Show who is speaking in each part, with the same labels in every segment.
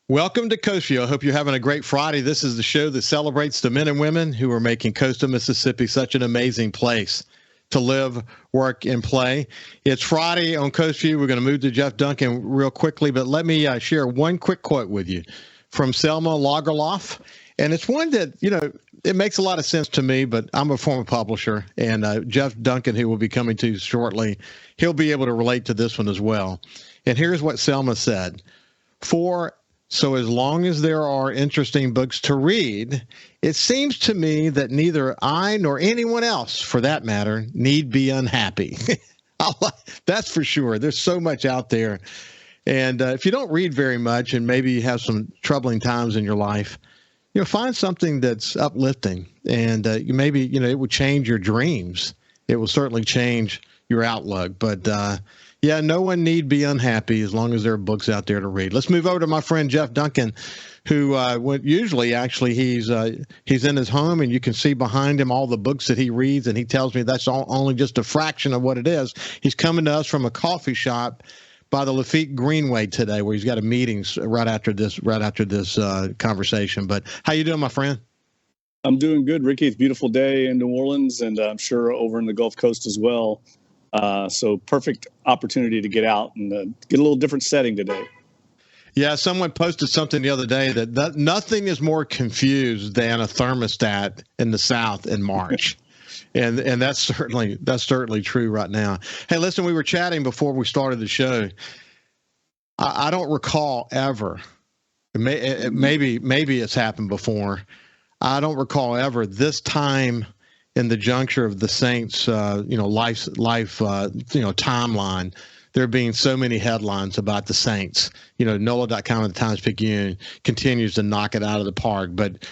Speaker 1: Welcome to Coast Vue. I hope you're having a great Friday. This is the show that celebrates the men and women who are making coastal Mississippi such an amazing place to live, work, and play. It's Friday on Coast Vue. We're going to move to Jeff Duncan real quickly, but let me share one quick quote with you from Selma Lagerlof. And it's one that, it makes a lot of sense to me, but I'm a former publisher, and Jeff Duncan, who will be coming to shortly, he'll be able to relate to this one as well. And here's what Selma said. So as long as there are interesting books to read, it seems to me that neither I nor anyone else, for that matter, need be unhappy. That's for sure. There's so much out there. And if you don't read very much and maybe you have some troubling times in your life, find something that's uplifting. And it will change your dreams. It will certainly change your outlook. But yeah, no one need be unhappy as long as there are books out there to read. Let's move over to my friend Jeff Duncan, who usually he's in his home, and you can see behind him all the books that he reads, and he tells me that's only just a fraction of what it is. He's coming to us from a coffee shop by the Lafitte Greenway today, where he's got a meeting right after this conversation. But how you doing, my friend?
Speaker 2: I'm doing good, Ricky. It's a beautiful day in New Orleans, and I'm sure over in the Gulf Coast as well. So perfect opportunity to get out and get a little different setting today.
Speaker 1: Yeah, someone posted something the other day that nothing is more confused than a thermostat in the South in March. and that's certainly true right now. Hey, listen, we were chatting before we started the show. I don't recall ever, maybe it's happened before. I don't recall ever this time in the juncture of the Saints, life, timeline, there being so many headlines about the Saints. NOLA.com and the Times-Picayune continues to knock it out of the park. But,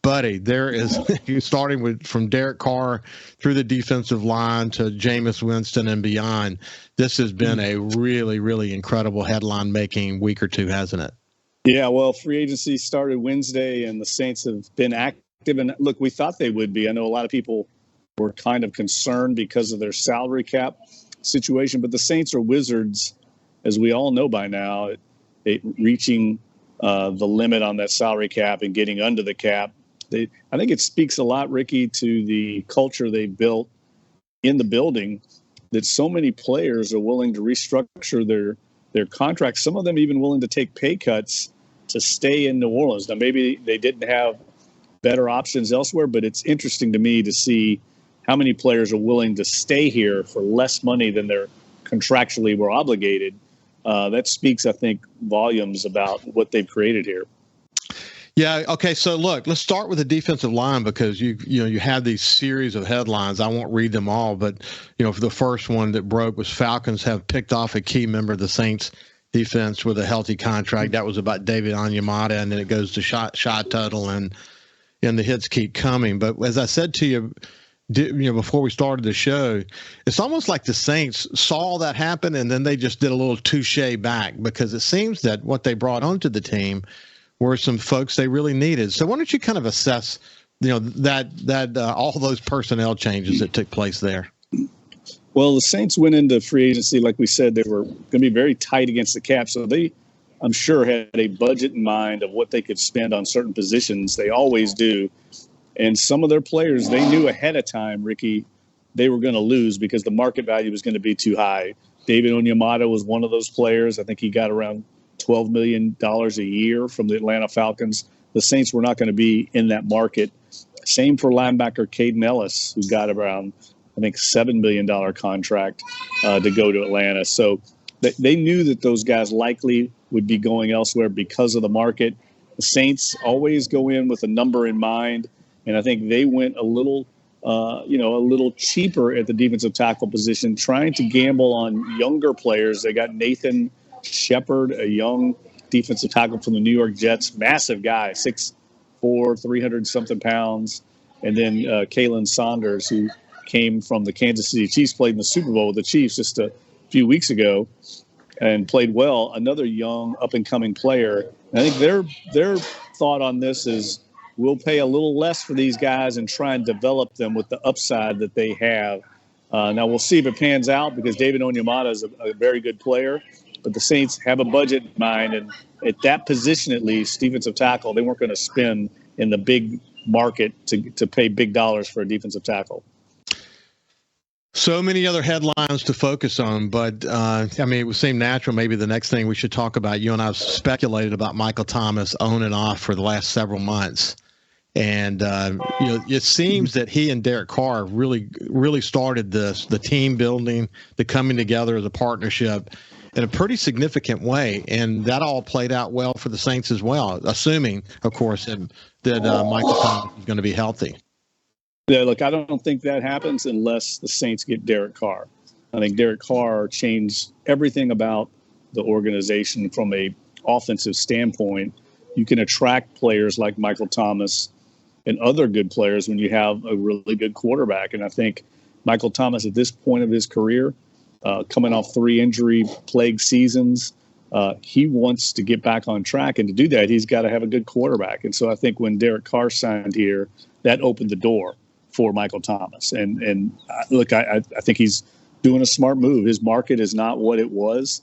Speaker 1: buddy, there is starting from Derek Carr through the defensive line to Jameis Winston and beyond. This has been a really, really incredible headline-making week or two, hasn't it?
Speaker 2: Yeah, well, free agency started Wednesday, and the Saints have been active. And look, we thought they would be. I know a lot of people were kind of concerned because of their salary cap situation, but the Saints are wizards, as we all know by now, at reaching the limit on that salary cap and getting under the cap. I think it speaks a lot, Ricky, to the culture they built in the building, that so many players are willing to restructure their contracts, some of them even willing to take pay cuts to stay in New Orleans. Now, maybe they didn't have better options elsewhere, but it's interesting to me to see how many players are willing to stay here for less money than they're contractually were obligated. That speaks, I think, volumes about what they've created here.
Speaker 1: Yeah. Okay. So look, let's start with the defensive line, because you have these series of headlines. I won't read them all, but for the first one that broke was Falcons have picked off a key member of the Saints defense with a healthy contract. That was about David Onyemata, and then it goes to Shy Tuttle, and the hits keep coming. But as I said to you, before we started the show, it's almost like the Saints saw that happen, and then they just did a little touche back, because it seems that what they brought onto the team were some folks they really needed. So why don't you kind of assess, that all those personnel changes that took place there?
Speaker 2: Well, the Saints went into free agency, like we said, they were going to be very tight against the cap. So they, I'm sure, had a budget in mind of what they could spend on certain positions. They always do. And some of their players, they knew ahead of time, Ricky, they were going to lose because the market value was going to be too high. David Onyemata was one of those players. I think he got around $12 million a year from the Atlanta Falcons. The Saints were not going to be in that market. Same for linebacker Caden Ellis, who got around, I think, $7 million contract to go to Atlanta. So they knew that those guys likely would be going elsewhere because of the market. The Saints always go in with a number in mind, and I think they went a little cheaper at the defensive tackle position, trying to gamble on younger players. They got Nathan Shepard, a young defensive tackle from the New York Jets, massive guy, 6'4", 300-something pounds. And then Kalen Saunders, who came from the Kansas City Chiefs, played in the Super Bowl with the Chiefs just a few weeks ago and played well. Another young, up-and-coming player. And I think their thought on this is we'll pay a little less for these guys and try and develop them with the upside that they have. Now, we'll see if it pans out, because David Onyemata is a very good player. But the Saints have a budget in mind, and at that position at least, defensive tackle, they weren't going to spend in the big market to pay big dollars for a defensive tackle.
Speaker 1: So many other headlines to focus on, but it would seem natural. Maybe the next thing we should talk about, you and I have speculated about Michael Thomas on and off for the last several months. And, it seems that he and Derek Carr really, really started the team building, the coming together as a partnership in a pretty significant way. And that all played out well for the Saints as well, assuming, of course, that Michael Thomas is going to be healthy.
Speaker 2: Yeah, look, I don't think that happens unless the Saints get Derek Carr. I think Derek Carr changed everything about the organization from a offensive standpoint. You can attract players like Michael Thomas and other good players when you have a really good quarterback. And I think Michael Thomas, at this point of his career, coming off 3 injury-plagued seasons, he wants to get back on track. And to do that, he's got to have a good quarterback. And so I think when Derek Carr signed here, that opened the door for Michael Thomas. And look, I think he's doing a smart move. His market is not what it was.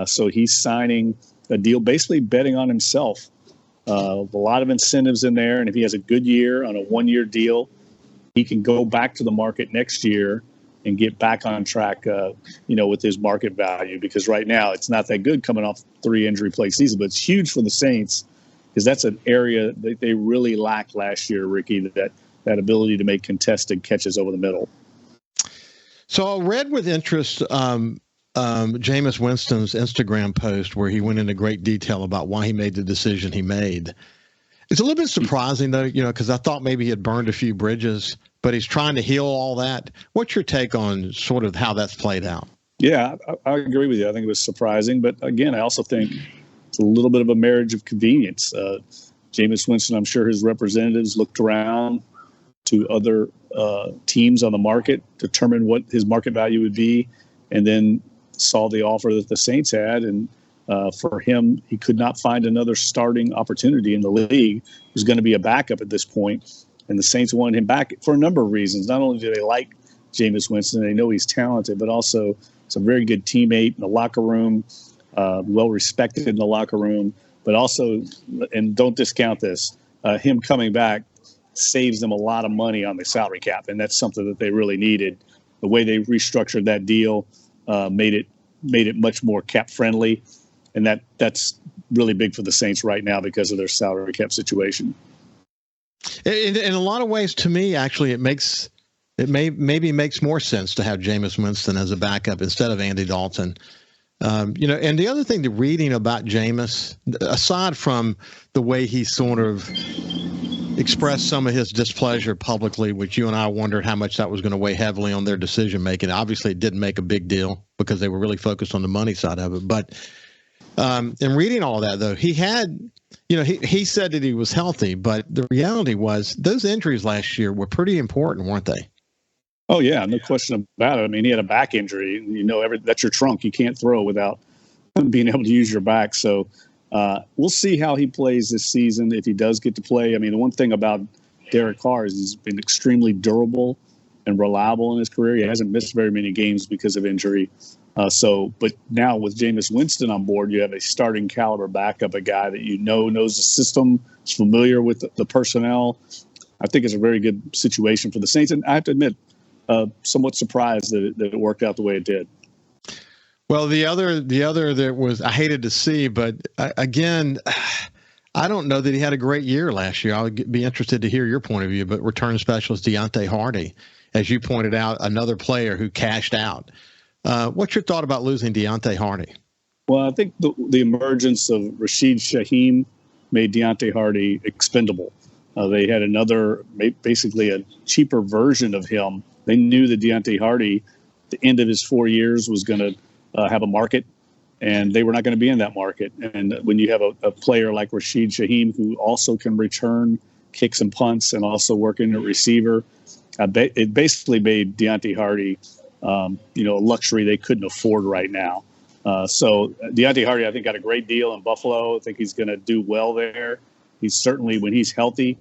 Speaker 2: So he's signing a deal, basically betting on himself. A lot of incentives in there. And if he has a good year on a 1-year deal, he can go back to the market next year and get back on track, with his market value. Because right now it's not that good coming off 3 injury-plagued season, but it's huge for the Saints because that's an area that they really lacked last year, Ricky, that ability to make contested catches over the middle.
Speaker 1: So I read with interest Jameis Winston's Instagram post where he went into great detail about why he made the decision he made. It's a little bit surprising, though, because I thought maybe he had burned a few bridges, but he's trying to heal all that. What's your take on sort of how that's played out?
Speaker 2: Yeah, I agree with you. I think it was surprising. But again, I also think it's a little bit of a marriage of convenience. Jameis Winston, I'm sure his representatives looked around to other teams on the market, determined what his market value would be, and then saw the offer that the Saints had. And for him, he could not find another starting opportunity in the league. He was going to be a backup at this point. And the Saints wanted him back for a number of reasons. Not only do they like Jameis Winston, they know he's talented, but also he's a very good teammate in the locker room, well-respected in the locker room. But also, and don't discount this, him coming back saves them a lot of money on the salary cap, and that's something that they really needed. The way they restructured that deal made it much more cap friendly, and that's really big for the Saints right now because of their salary cap situation.
Speaker 1: In a lot of ways, to me, actually, it maybe makes more sense to have Jameis Winston as a backup instead of Andy Dalton. And the other thing, the reading about Jameis, aside from the way he sort of expressed some of his displeasure publicly, which you and I wondered how much that was going to weigh heavily on their decision making. Obviously, it didn't make a big deal because they were really focused on the money side of it. But in reading all that, though, he had, he said that he was healthy, but the reality was those injuries last year were pretty important, weren't they?
Speaker 2: Oh, yeah, no question about it. I mean, he had a back injury. That's your trunk. You can't throw without being able to use your back. So we'll see how he plays this season if he does get to play. I mean, the one thing about Derek Carr is he's been extremely durable and reliable in his career. He hasn't missed very many games because of injury. But now with Jameis Winston on board, you have a starting caliber backup, a guy that knows the system, is familiar with the personnel. I think it's a very good situation for the Saints. And I have to admit, somewhat surprised that it worked out the way it did.
Speaker 1: Well, the other that was I hated to see, but again, I don't know that he had a great year last year. I would be interested to hear your point of view. But return specialist Deontay Hardy, as you pointed out, another player who cashed out. What's your thought about losing Deontay Hardy?
Speaker 2: Well, I think the emergence of Rashid Shaheem made Deontay Hardy expendable. They had basically a cheaper version of him. They knew that Deontay Hardy, the end of his 4 years, was going to have a market, and they were not going to be in that market. And when you have a player like Rashid Shaheem, who also can return kicks and punts and also work in a receiver, it basically made Deontay Hardy, a luxury they couldn't afford right now. So Deontay Hardy, I think, got a great deal in Buffalo. I think he's going to do well there. He's certainly, when he's healthy,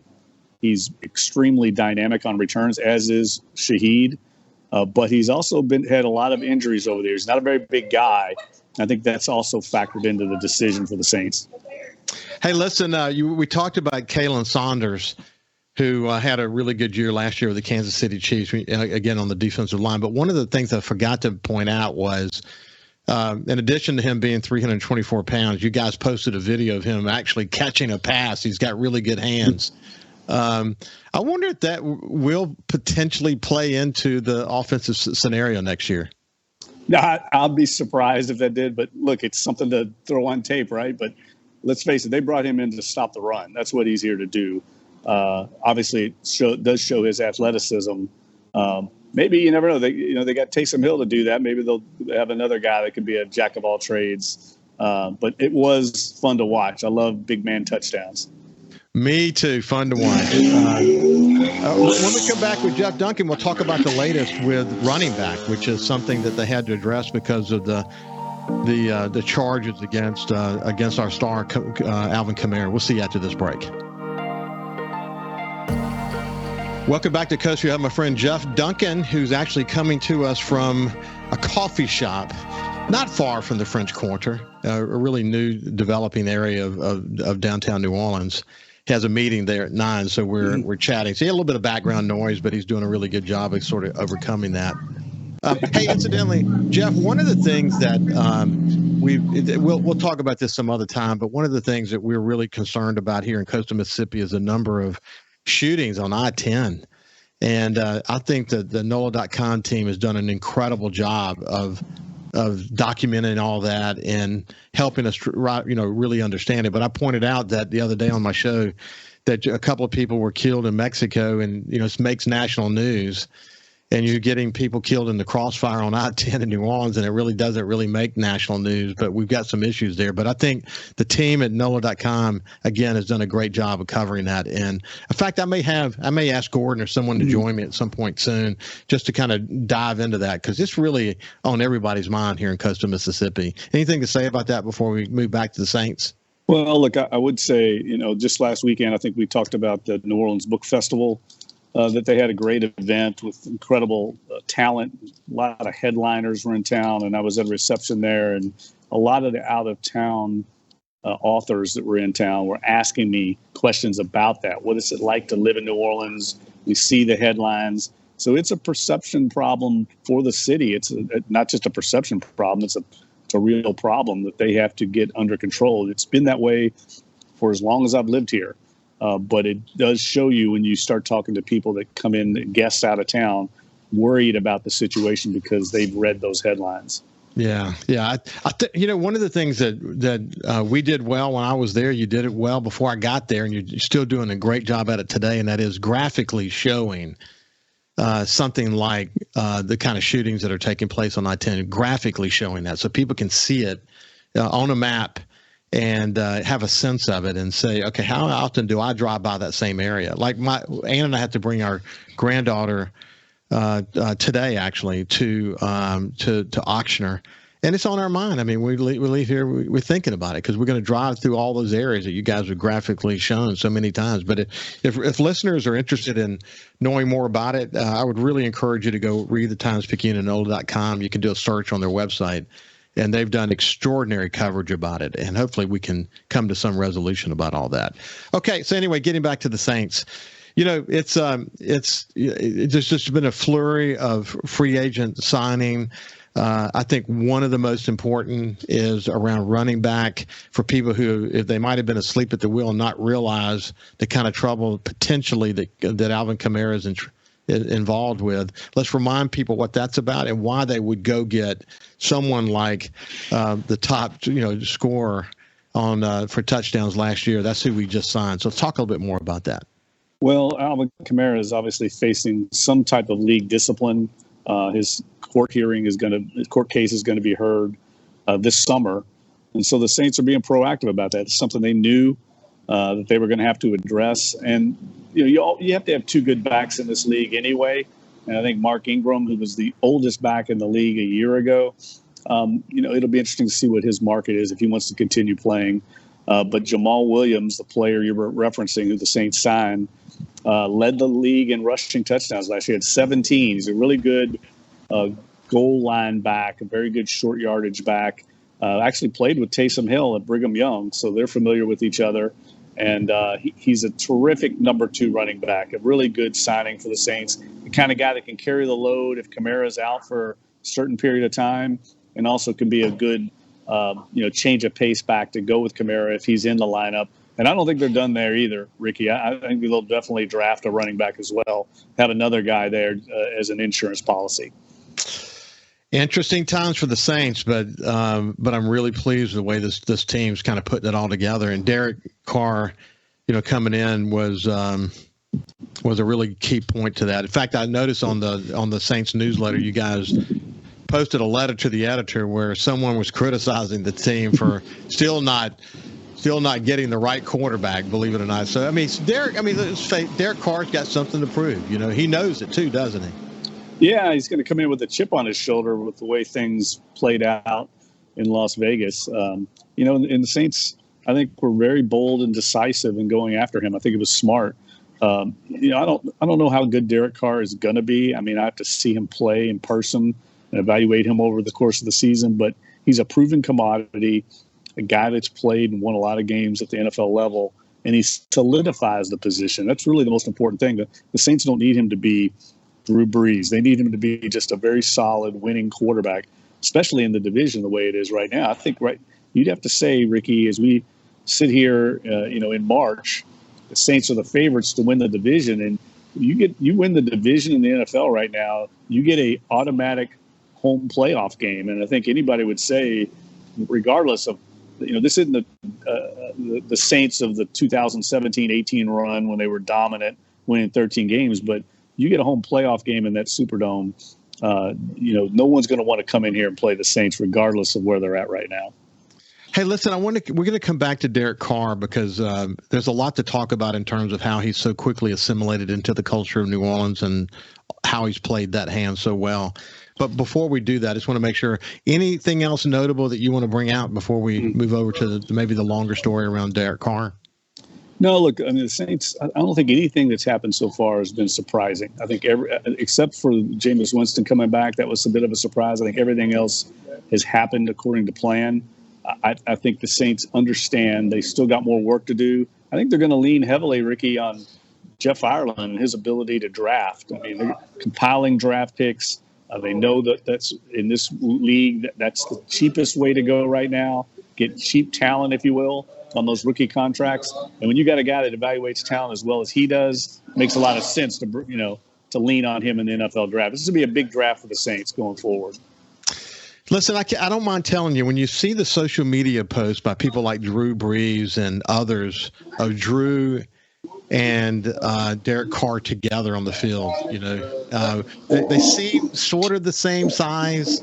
Speaker 2: he's extremely dynamic on returns, as is Shaheed. But he's also had a lot of injuries over there. He's not a very big guy, I think that's also factored into the decision for the Saints.
Speaker 1: Hey, listen, we talked about Kalen Saunders, who had a really good year last year with the Kansas City Chiefs, again on the defensive line. But one of the things I forgot to point out was, in addition to him being 324 pounds, you guys posted a video of him actually catching a pass. He's got really good hands. I wonder if that will potentially play into the offensive scenario next year.
Speaker 2: I'll be surprised if that did. But look, it's something to throw on tape, right? But let's face it, they brought him in to stop the run. That's what he's here to do. Obviously, it does show his athleticism. Maybe you never know. They got Taysom Hill to do that. Maybe they'll have another guy that could be a jack of all trades. But it was fun to watch. I love big man touchdowns.
Speaker 1: Me too. Fun to watch. When we come back with Jeff Duncan, we'll talk about the latest with running back, which is something that they had to address because of the charges against our star Alvin Kamara. We'll see you after this break. Welcome back to Coast Vue. I have my friend Jeff Duncan, who's actually coming to us from a coffee shop not far from the French Quarter, a really new developing area of downtown New Orleans. He has a meeting there at 9, so we're chatting. So he had a little bit of background noise, but he's doing a really good job of sort of overcoming that. Hey, incidentally, Jeff, one of the things that we'll talk about this some other time, but one of the things that we're really concerned about here in coastal Mississippi is the number of shootings on I-10. And I think that the NOLA.com team has done an incredible job of documenting all that and helping us, really understand it. But I pointed out that the other day on my show that a couple of people were killed in Mexico, and it makes national news. And you're getting people killed in the crossfire on I-10 in New Orleans, and it really doesn't really make national news. But we've got some issues there. But I think the team at NOLA.com, again, has done a great job of covering that. And in fact, I may ask Gordon or someone to join me at some point soon just to kind of dive into that, because it's really on everybody's mind here in coastal Mississippi. Anything to say about that before we move back to the Saints?
Speaker 2: Well, look, I would say, just last weekend, I think we talked about the New Orleans Book Festival. That they had a great event with incredible talent. A lot of headliners were in town, and I was at a reception there. And a lot of the out-of-town authors that were in town were asking me questions about that. What is it like to live in New Orleans? We see the headlines. So it's a perception problem for the city. It's not just a perception problem. It's a real problem that they have to get under control. It's been that way for as long as I've lived here. But it does show you when you start talking to people that come in, guests out of town, worried about the situation because they've read those headlines.
Speaker 1: Yeah. One of the things that we did well when I was there, you did it well before I got there, and you're still doing a great job at it today, and that is graphically showing something like the kind of shootings that are taking place on I-10, graphically showing that so people can see it on a map and have a sense of it and say, okay, how often do I drive by that same area? Like Ann and I had to bring our granddaughter today, actually, to Auctioner, and it's on our mind. I mean, we leave here, we're thinking about it because we're going to drive through all those areas that you guys have graphically shown so many times. But if listeners are interested in knowing more about it, I would really encourage you to go read the Times-Picayune and NOLA.com. You can do a search on their website. And they've done extraordinary coverage about it, and hopefully we can come to some resolution about all that. Okay, so anyway, getting back to the Saints, it's there's just been a flurry of free agent signing. I think one of the most important is around running back for people who, if they might have been asleep at the wheel and not realize the kind of trouble potentially that Alvin Kamara is involved with. Let's remind people what that's about and why they would go get someone like the top scorer on for touchdowns last year. That's who we just signed. So let's talk a little bit more about that.
Speaker 2: Well, Alvin Kamara is obviously facing some type of league discipline. His court case is going to be heard this summer, and so the Saints are being proactive about that. It's something they knew that they were going to have to address. And you have to have two good backs in this league anyway. And I think Mark Ingram, who was the oldest back in the league a year ago, it'll be interesting to see what his market is if he wants to continue playing. But Jamal Williams, the player you were referencing, who the Saints signed, led the league in rushing touchdowns last year. He had 17. He's a really good goal line back, a very good short yardage back. actually played with Taysom Hill at Brigham Young, so they're familiar with each other. And he's a terrific number 2 running back, a really good signing for the Saints, the kind of guy that can carry the load if Kamara's out for a certain period of time, and also can be a good change of pace back to go with Kamara if he's in the lineup. And I don't think they're done there either, Ricky. I think they'll definitely draft a running back as well, have another guy there as an insurance policy.
Speaker 1: Interesting times for the Saints, but I'm really pleased with the way this team's kind of putting it all together. And Derek Carr, coming in was a really key point to that. In fact, I noticed on the Saints newsletter, you guys posted a letter to the editor where someone was criticizing the team for still not getting the right quarterback, believe it or not. So Derek Carr's got something to prove. He knows it too, doesn't he?
Speaker 2: Yeah, he's going to come in with a chip on his shoulder with the way things played out in Las Vegas. In the Saints, I think were very bold and decisive in going after him. I think it was smart. I don't know how good Derek Carr is going to be. I mean, I have to see him play in person and evaluate him over the course of the season. But he's a proven commodity, a guy that's played and won a lot of games at the NFL level, and he solidifies the position. That's really the most important thing. The Saints don't need him to be Drew Brees. They need him to be just a very solid winning quarterback, especially in the division the way it is right now. I think you'd have to say, Ricky, as we sit here, in March, the Saints are the favorites to win the division, and you win the division in the NFL right now, you get a automatic home playoff game. And I think anybody would say, regardless of, this isn't the Saints of the 2017-18 run when they were dominant, winning 13 games, but you get a home playoff game in that Superdome, no one's going to want to come in here and play the Saints regardless of where they're at right now.
Speaker 1: Hey, listen, we're going to come back to Derek Carr because there's a lot to talk about in terms of how he's so quickly assimilated into the culture of New Orleans and how he's played that hand so well. But before we do that, I just want to make sure, anything else notable that you want to bring out before we move over to maybe the longer story around Derek Carr?
Speaker 2: No, look, I mean, the Saints, I don't think anything that's happened so far has been surprising. I think except for Jameis Winston coming back, that was a bit of a surprise. I think everything else has happened according to plan. I think the Saints understand they still got more work to do. I think they're going to lean heavily, Ricky, on Jeff Ireland and his ability to draft. I mean, they're compiling draft picks. They know that's in this league, that's the cheapest way to go right now. Get cheap talent, if you will, on those rookie contracts. And when you got a guy that evaluates talent as well as he does, it makes a lot of sense to lean on him in the NFL draft. This is going to be a big draft for the Saints going forward.
Speaker 1: Listen, I don't mind telling you, when you see the social media posts by people like Drew Brees and others of Drew and Derek Carr together on the field, they seem sort of the same size.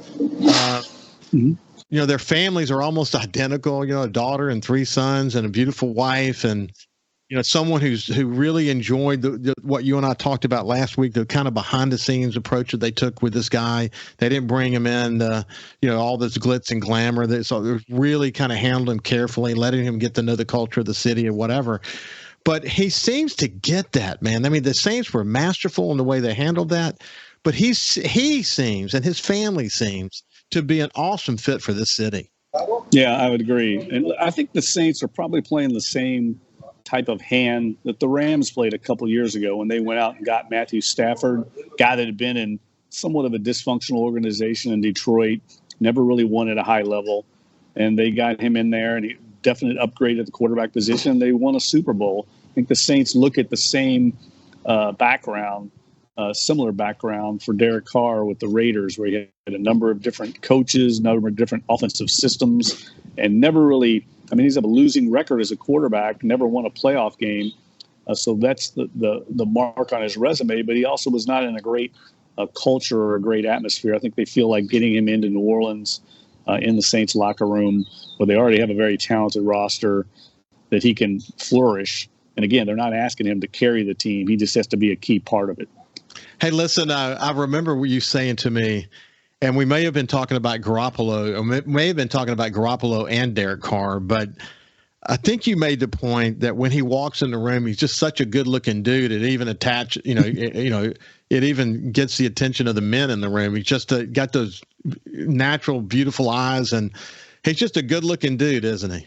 Speaker 1: Their families are almost identical, a daughter and 3 sons and a beautiful wife. And, someone who really enjoyed what you and I talked about last week, the kind of behind the scenes approach that they took with this guy. They didn't bring him in, all this glitz and glamour. They really kind of handled him carefully, letting him get to know the culture of the city or whatever. But he seems to get that, man. I mean, the Saints were masterful in the way they handled that. But he seems, and his family seems, to be an awesome fit for this city.
Speaker 2: Yeah, I would agree. And I think the Saints are probably playing the same type of hand that the Rams played a couple years ago when they went out and got Matthew Stafford, guy that had been in somewhat of a dysfunctional organization in Detroit, never really won at a high level. And they got him in there, and he definite upgrade at the quarterback position. They won a Super Bowl. I think the Saints look at the same similar background for Derek Carr with the Raiders, where he had a number of different coaches, a number of different offensive systems, and never really – I mean, he's a losing record as a quarterback, never won a playoff game. So that's the mark on his resume, but he also was not in a great culture or a great atmosphere. I think they feel like getting him into New Orleans in the Saints locker room, where they already have a very talented roster, that he can flourish. And again, they're not asking him to carry the team. He just has to be a key part of it.
Speaker 1: Hey, listen, I remember what you saying to me, and we may have been talking about Garoppolo, or may have been talking about Garoppolo and Derek Carr, but I think you made the point that when he walks in the room, he's just such a good-looking dude. It even it even gets the attention of the men in the room. He's just got those natural, beautiful eyes, and He's just a good-looking dude, isn't he?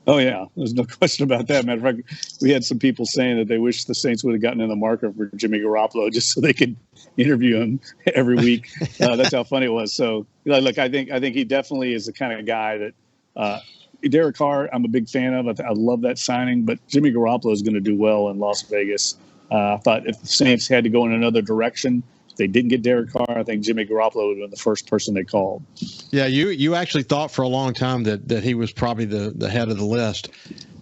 Speaker 2: Oh, yeah. There's no question about that. Matter of fact, we had some people saying that they wish the Saints would have gotten in the market for Jimmy Garoppolo just so they could interview him every week. That's how funny it was. So, look, I think he definitely is the kind of guy that Derek Carr, I'm a big fan of. I love that signing. But Jimmy Garoppolo is going to do well in Las Vegas. I thought if the Saints had to go in another direction, if they didn't get Derek Carr, I think Jimmy Garoppolo would have been the first person they called.
Speaker 1: Yeah, you actually thought for a long time that he was probably the head of the list.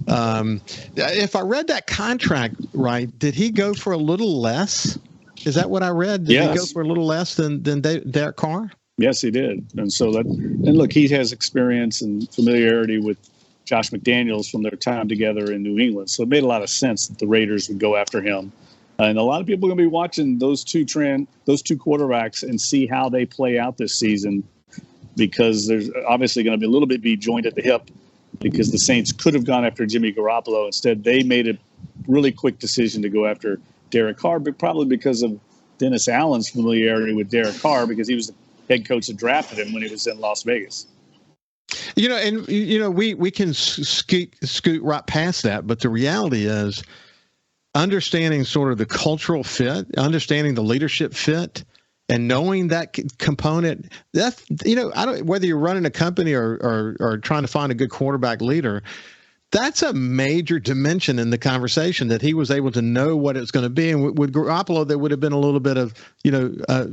Speaker 1: If I read that contract right, did he go for a little less? Is that what I read? Did he go for a little less than Derek Carr?
Speaker 2: Yes, he did. And so and look, he has experience and familiarity with Josh McDaniels from their time together in New England. So it made a lot of sense that the Raiders would go after him. And a lot of people are going to be watching those two quarterbacks and see how they play out this season, because there's obviously going to be a little bit be joined at the hip, because the Saints could have gone after Jimmy Garoppolo. Instead, they made a really quick decision to go after Derek Carr, but probably because of Dennis Allen's familiarity with Derek Carr, because he was the head coach that drafted him when he was in Las Vegas.
Speaker 1: We can scoot right past that, but the reality is, understanding sort of the cultural fit, understanding the leadership fit, and knowing that component, that's, whether you're running a company or trying to find a good quarterback leader, that's a major dimension in the conversation, that he was able to know what it's going to be. And with Garoppolo, there would have been a little bit of,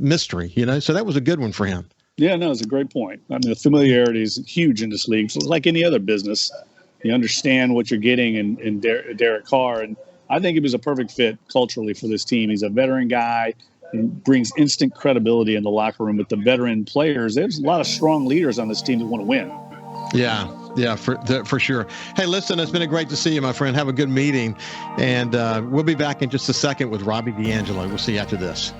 Speaker 1: mystery, so that was a good one for him.
Speaker 2: Yeah, no, it's a great point. I mean, the familiarity is huge in this league. So like any other business, you understand what you're getting in Derek Carr. And I think he was a perfect fit culturally for this team. He's a veteran guy. He brings instant credibility in the locker room with the veteran players. There's a lot of strong leaders on this team that want to win.
Speaker 1: Yeah, for sure. Hey, listen, it's been great to see you, my friend. Have a good meeting. And we'll be back in just a second with Robbie D'Angelo. We'll see you after this.